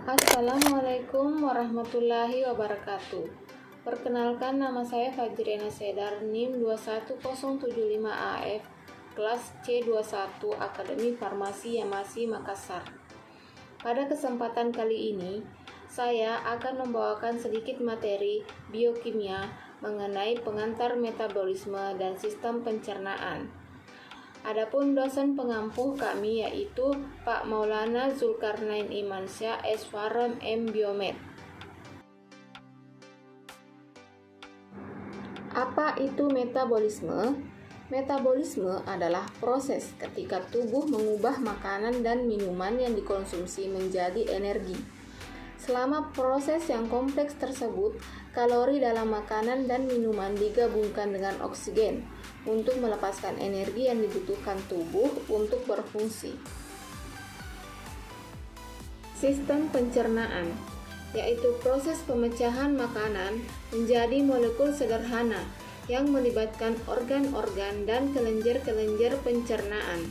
Assalamualaikum warahmatullahi wabarakatuh. Perkenalkan, nama saya Fajriana Sedar, NIM 21075AF, kelas C21 Akademi Farmasi Yamasi Makassar. Pada kesempatan kali ini, saya akan membawakan sedikit materi biokimia mengenai pengantar metabolisme dan sistem pencernaan. Adapun dosen pengampuh kami yaitu Pak Maulana Zulkarnain Imansyah S.Farm M. Biomed. Apa itu metabolisme? Metabolisme adalah proses ketika tubuh mengubah makanan dan minuman yang dikonsumsi menjadi energi. Selama proses yang kompleks tersebut, kalori dalam makanan dan minuman digabungkan dengan oksigen untuk melepaskan energi yang dibutuhkan tubuh untuk berfungsi. Sistem pencernaan, yaitu proses pemecahan makanan menjadi molekul sederhana yang melibatkan organ-organ dan kelenjar-kelenjar pencernaan.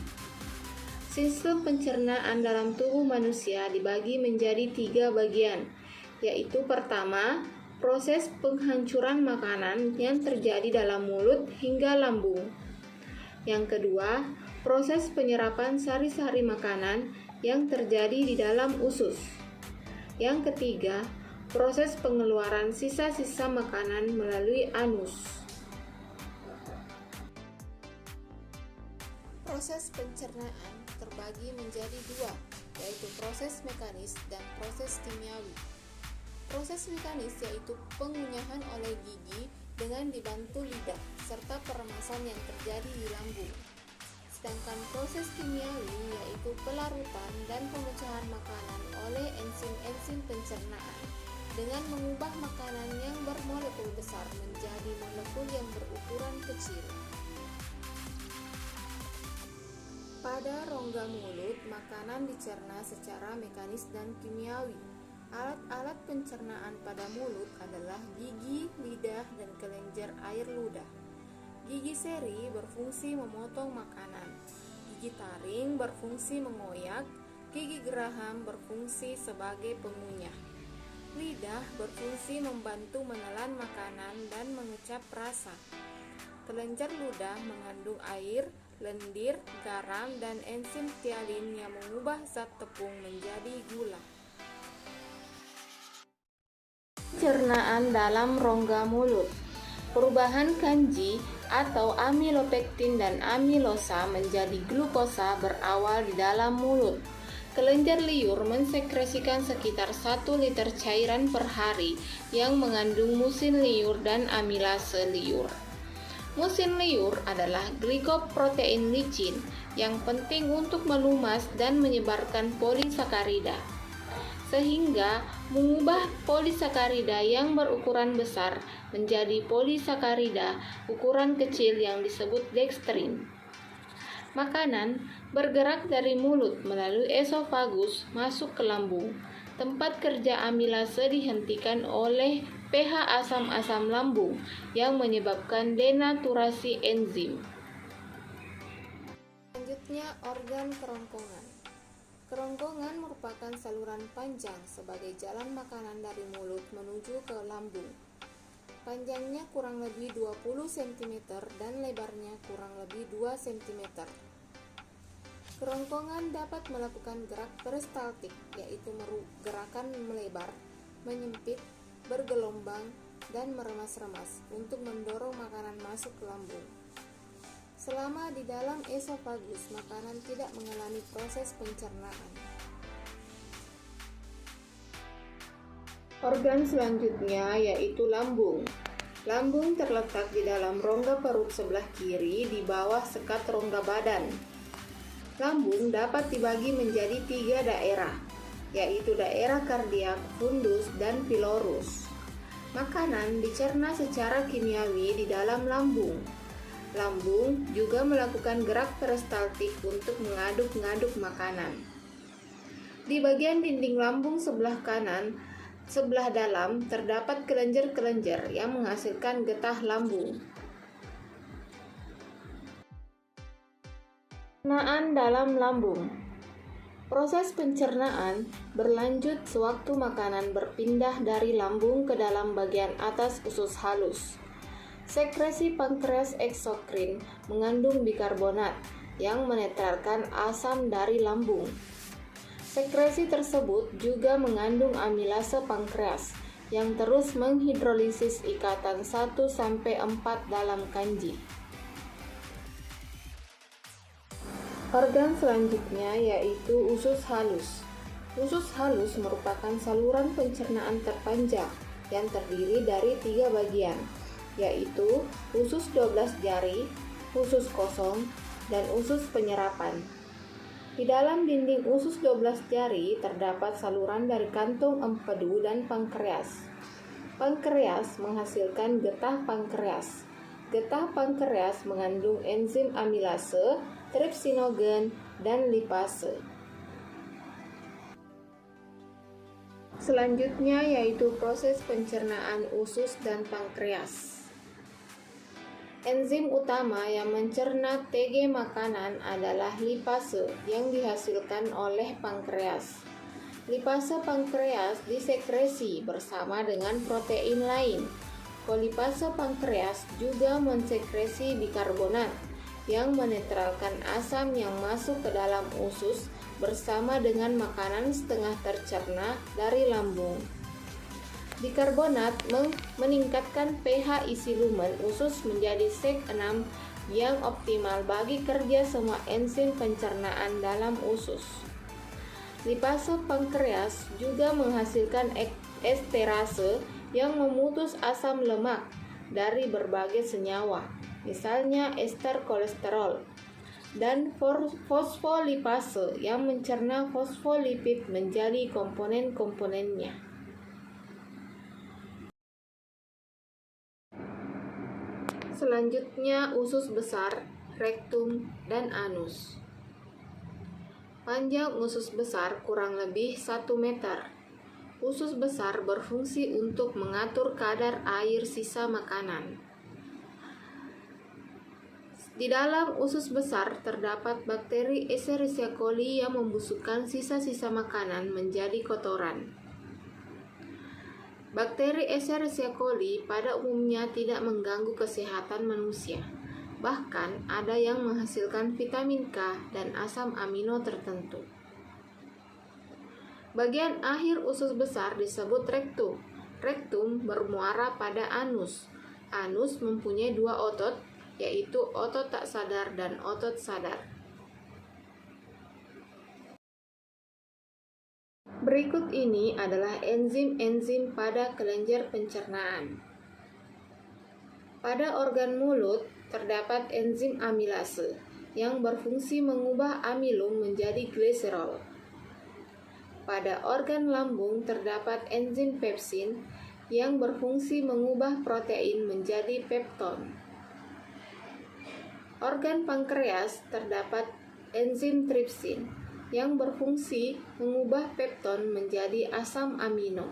Sistem pencernaan dalam tubuh manusia dibagi menjadi 3 bagian, yaitu pertama, proses penghancuran makanan yang terjadi dalam mulut hingga lambung. Yang kedua, proses penyerapan sari-sari makanan yang terjadi di dalam usus. Yang ketiga, proses pengeluaran sisa-sisa makanan melalui anus. Proses pencernaan terbagi menjadi 2, yaitu proses mekanis dan proses kimiawi. Proses mekanis yaitu pengunyahan oleh gigi dengan dibantu lidah, serta peremasan yang terjadi di lambung. Sedangkan proses kimiawi yaitu pelarutan dan pemecahan makanan oleh enzim-enzim pencernaan dengan mengubah makanan yang bermolekul besar menjadi molekul yang berukuran kecil. Pada rongga mulut, makanan dicerna secara mekanis dan kimiawi. Alat-alat pencernaan pada mulut adalah gigi, lidah, dan kelenjar air ludah. Gigi seri berfungsi memotong makanan. Gigi taring berfungsi mengoyak. Gigi geraham berfungsi sebagai pengunyah. Lidah berfungsi membantu menelan makanan dan mengecap rasa. Kelenjar ludah mengandung air, lendir, garam, dan enzim ptyalin yang mengubah zat tepung menjadi gula. Pencernaan dalam rongga mulut. Perubahan kanji atau amilopektin dan amilosa menjadi glukosa berawal di dalam mulut. Kelenjar liur mensekresikan sekitar 1 liter cairan per hari yang mengandung musin liur dan amilase liur. Musin liur adalah glikoprotein licin yang penting untuk melumas dan menyebarkan polisakarida, sehingga mengubah polisakarida yang berukuran besar menjadi polisakarida ukuran kecil yang disebut dekstrin. Makanan bergerak dari mulut melalui esofagus masuk ke lambung. Tempat kerja amilase dihentikan oleh pH asam-asam lambung yang menyebabkan denaturasi enzim. Selanjutnya, organ kerongkongan. Kerongkongan merupakan saluran panjang sebagai jalan makanan dari mulut menuju ke lambung. Panjangnya kurang lebih 20 cm dan lebarnya kurang lebih 2 cm. Kerongkongan dapat melakukan gerak peristaltik, yaitu gerakan melebar, menyempit, bergelombang, dan meremas-remas untuk mendorong makanan masuk ke lambung. Selama di dalam esofagus, makanan tidak mengalami proses pencernaan. Organ selanjutnya yaitu lambung. Lambung terletak di dalam rongga perut sebelah kiri di bawah sekat rongga badan. Lambung dapat dibagi menjadi 3 daerah, yaitu daerah kardiak, fundus, dan pilorus. Makanan dicerna secara kimiawi di dalam lambung. Lambung juga melakukan gerak peristaltik untuk mengaduk-ngaduk makanan. Di bagian dinding lambung sebelah kanan, sebelah dalam, terdapat kelenjar-kelenjar yang menghasilkan getah lambung. Pencernaan dalam lambung. Proses pencernaan berlanjut sewaktu makanan berpindah dari lambung ke dalam bagian atas usus halus. Sekresi pankreas eksokrin mengandung bikarbonat yang menetralkan asam dari lambung. Sekresi tersebut juga mengandung amilase pankreas yang terus menghidrolisis ikatan 1-4 dalam kanji. Organ selanjutnya yaitu usus halus. Usus halus merupakan saluran pencernaan terpanjang yang terdiri dari 3 bagian, yaitu usus 12 jari, usus kosong, dan usus penyerapan. Di dalam dinding usus 12 jari terdapat saluran dari kantung empedu dan pankreas. Pankreas menghasilkan getah pankreas. Getah pankreas mengandung enzim amilase, tripsinogen, dan lipase. Selanjutnya yaitu proses pencernaan usus dan pankreas. Enzim utama yang mencerna TG makanan adalah lipase yang dihasilkan oleh pankreas. Lipase pankreas disekresi bersama dengan protein lain. Kolipase pankreas juga mensekresi bikarbonat yang menetralkan asam yang masuk ke dalam usus bersama dengan makanan setengah tercerna dari lambung. Bikarbonat meningkatkan pH isi lumen usus menjadi sek 6 yang optimal bagi kerja semua enzim pencernaan dalam usus. Lipase pankreas juga menghasilkan esterase yang memutus asam lemak dari berbagai senyawa, misalnya ester kolesterol, dan fosfolipase yang mencerna fosfolipid menjadi komponen-komponennya. Selanjutnya usus besar, rektum, dan anus. Panjang usus besar kurang lebih 1 meter. Usus besar berfungsi untuk mengatur kadar air sisa makanan. Di dalam usus besar terdapat bakteri Escherichia coli yang membusukkan sisa-sisa makanan menjadi kotoran. Bakteri Escherichia coli pada umumnya tidak mengganggu kesehatan manusia. Bahkan ada yang menghasilkan vitamin K dan asam amino tertentu. Bagian akhir usus besar disebut rektum. Rektum bermuara pada anus. Anus mempunyai 2 otot, yaitu otot tak sadar dan otot sadar. Berikut ini adalah enzim-enzim pada kelenjar pencernaan. Pada organ mulut terdapat enzim amilase yang berfungsi mengubah amilum menjadi gliserol. Pada organ lambung terdapat enzim pepsin yang berfungsi mengubah protein menjadi pepton. Organ pankreas terdapat enzim tripsin yang berfungsi mengubah pepton menjadi asam amino.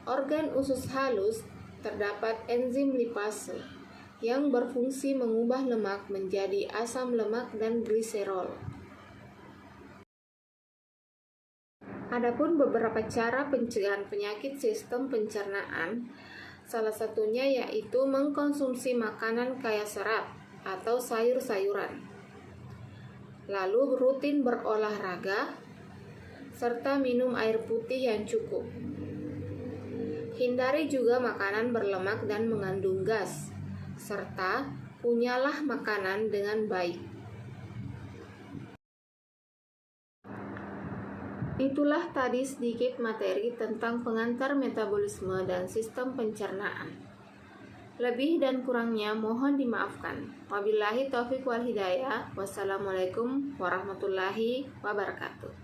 Organ usus halus terdapat enzim lipase yang berfungsi mengubah lemak menjadi asam lemak dan gliserol. Adapun beberapa cara pencegahan penyakit sistem pencernaan, salah satunya yaitu mengkonsumsi makanan kaya serat atau sayur-sayuran, lalu rutin berolahraga, serta minum air putih yang cukup. Hindari juga makanan berlemak dan mengandung gas, serta kunyalah makanan dengan baik. Itulah tadi sedikit materi tentang pengantar metabolisme dan sistem pencernaan. Lebih dan kurangnya mohon dimaafkan. Wabillahi taufiq wal hidayah. Wassalamualaikum warahmatullahi wabarakatuh.